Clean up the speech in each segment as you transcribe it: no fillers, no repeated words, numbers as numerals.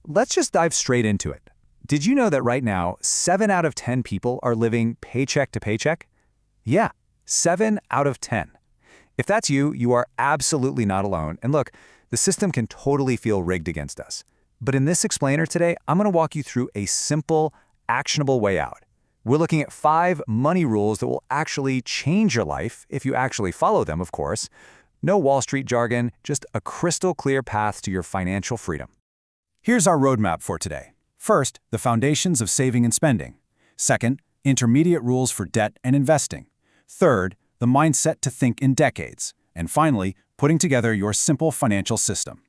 let's just dive straight into it. Did you know that right now, 7 out of 10 people are living paycheck to paycheck? Yeah, 7 out of 10. If that's you, you are absolutely not alone. And look, the system can totally feel rigged against us. But in this explainer today, I'm going to walk you through a simple, actionable way out. We're looking at 5 money rules that will actually change your life if you actually follow them, of course. No Wall Street jargon, just a crystal clear path to your financial freedom. Here's our roadmap for today. First, the foundations of saving and spending. Second, intermediate rules for debt and investing. Third, the mindset to think in decades. And finally, putting together your simple financial system.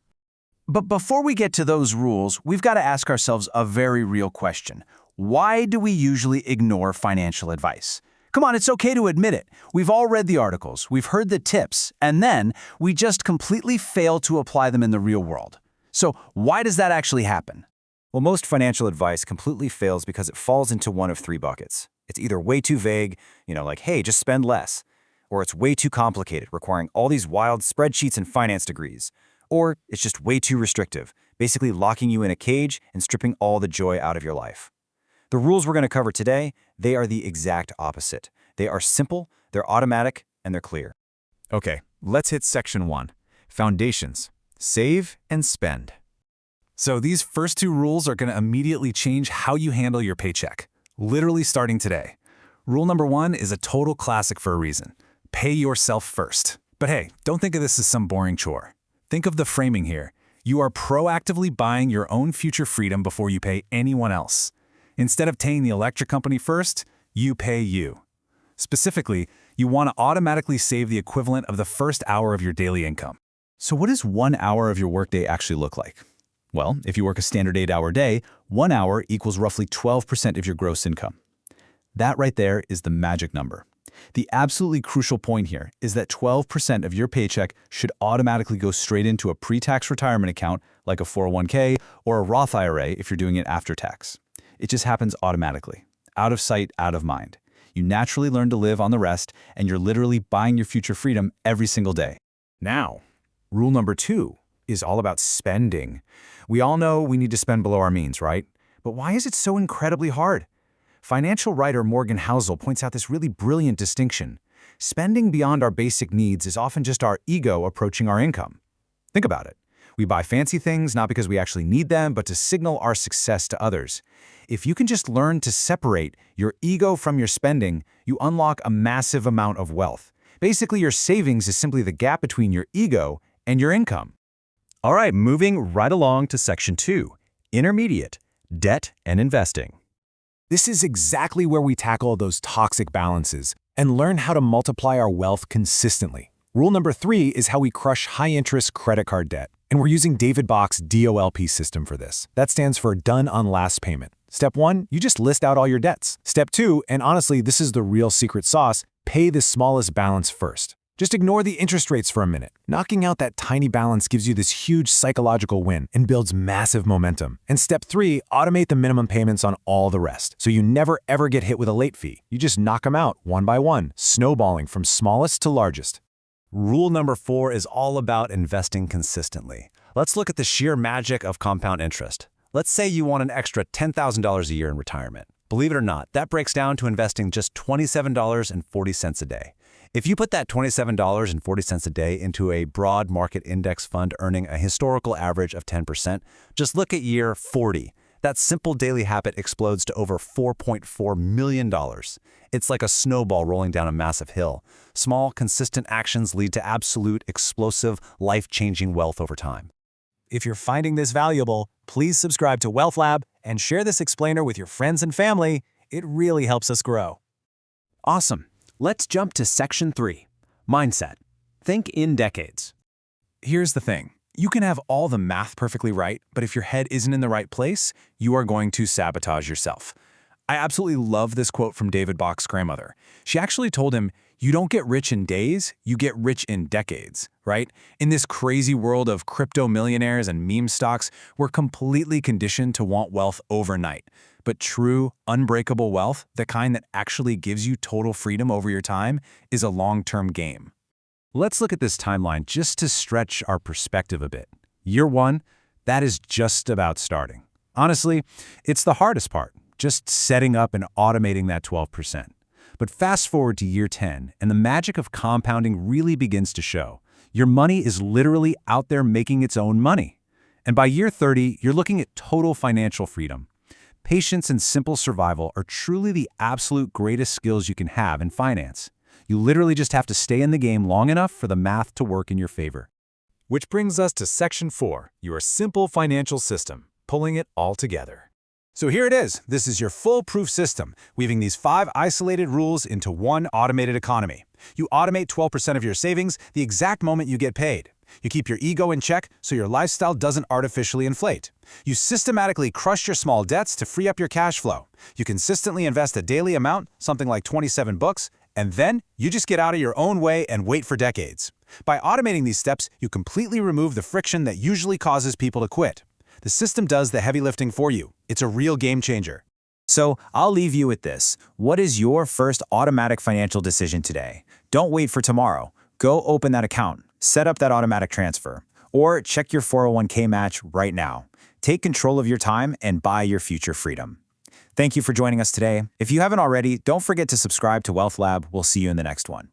But before we get to those rules, we've got to ask ourselves a very real question. Why do we usually ignore financial advice? Come on, it's okay to admit it. We've all read the articles, we've heard the tips, and then we just completely fail to apply them in the real world. So why does that actually happen? Well, most financial advice completely fails because it falls into one of 3 buckets. It's either way too vague, like, hey, just spend less, or it's way too complicated, requiring all these wild spreadsheets and finance degrees, or it's just way too restrictive, basically locking you in a cage and stripping all the joy out of your life. The rules we're going to cover today, they are the exact opposite. They are simple, they're automatic, and they're clear. Okay, let's hit section 1. Foundations. Save and spend. So these first 2 rules are going to immediately change how you handle your paycheck, literally starting today. Rule number 1 is a total classic for a reason. Pay yourself first. But hey, don't think of this as some boring chore. Think of the framing here. You are proactively buying your own future freedom before you pay anyone else. Instead of paying the electric company first, you pay you. Specifically, you want to automatically save the equivalent of the first hour of your daily income. So what does 1 hour of your workday actually look like? Well, if you work a standard 8-hour day, 1 hour equals roughly 12% of your gross income. That right there is the magic number. The absolutely crucial point here is that 12% of your paycheck should automatically go straight into a pre-tax retirement account like a 401k or a Roth IRA if you're doing it after tax. It just happens automatically, out of sight, out of mind. You naturally learn to live on the rest, and you're literally buying your future freedom every single day. Now, rule number 2 is all about spending. We all know we need to spend below our means, right? But why is it so incredibly hard? Financial writer Morgan Housel points out this really brilliant distinction. Spending beyond our basic needs is often just our ego approaching our income. Think about it. We buy fancy things not because we actually need them, but to signal our success to others. If you can just learn to separate your ego from your spending, you unlock a massive amount of wealth. Basically, your savings is simply the gap between your ego and your income. All right, moving right along to section 2, intermediate, debt and investing. This is exactly where we tackle those toxic balances and learn how to multiply our wealth consistently. Rule number 3 is how we crush high-interest credit card debt. And we're using David Bach's DOLP system for this. That stands for Done on Last Payment. Step 1, you just list out all your debts. Step 2, and honestly, this is the real secret sauce, pay the smallest balance first. Just ignore the interest rates for a minute. Knocking out that tiny balance gives you this huge psychological win and builds massive momentum. And step 3, automate the minimum payments on all the rest. So you never ever get hit with a late fee. You just knock them out one by one, snowballing from smallest to largest. Rule number 4 is all about investing consistently. Let's look at the sheer magic of compound interest. Let's say you want an extra $10,000 a year in retirement. Believe it or not, that breaks down to investing just $27.40 a day. If you put that $27.40 a day into a broad market index fund earning a historical average of 10%, just look at year 40. That simple daily habit explodes to over $4.4 million. It's like a snowball rolling down a massive hill. Small, consistent actions lead to absolute, explosive, life-changing wealth over time. If you're finding this valuable, please subscribe to Wealth Lab and share this explainer with your friends and family. It really helps us grow. Awesome. Let's jump to section 3, mindset. Think in decades. Here's the thing. You can have all the math perfectly right, but if your head isn't in the right place, you are going to sabotage yourself. I absolutely love this quote from David Bach's grandmother. She actually told him, you don't get rich in days, you get rich in decades, right? In this crazy world of crypto millionaires and meme stocks, we're completely conditioned to want wealth overnight. But true, unbreakable wealth, the kind that actually gives you total freedom over your time, is a long-term game. Let's look at this timeline just to stretch our perspective a bit. Year 1, that is just about starting. Honestly, it's the hardest part, just setting up and automating that 12%. But fast forward to year 10, and the magic of compounding really begins to show. Your money is literally out there making its own money. And by year 30, you're looking at total financial freedom. Patience and simple survival are truly the absolute greatest skills you can have in finance. You literally just have to stay in the game long enough for the math to work in your favor. Which brings us to Section 4, your simple financial system, pulling it all together. So here it is. This is your foolproof system, weaving these 5 isolated rules into one automated economy. You automate 12% of your savings the exact moment you get paid. You keep your ego in check so your lifestyle doesn't artificially inflate. You systematically crush your small debts to free up your cash flow. You consistently invest a daily amount, something like 27 books, and then you just get out of your own way and wait for decades. By automating these steps, you completely remove the friction that usually causes people to quit. The system does the heavy lifting for you. It's a real game changer. So I'll leave you with this. What is your first automatic financial decision today? Don't wait for tomorrow. Go open that account, set up that automatic transfer, or check your 401k match right now. Take control of your time and buy your future freedom. Thank you for joining us today. If you haven't already, don't forget to subscribe to Wealth Lab. We'll see you in the next one.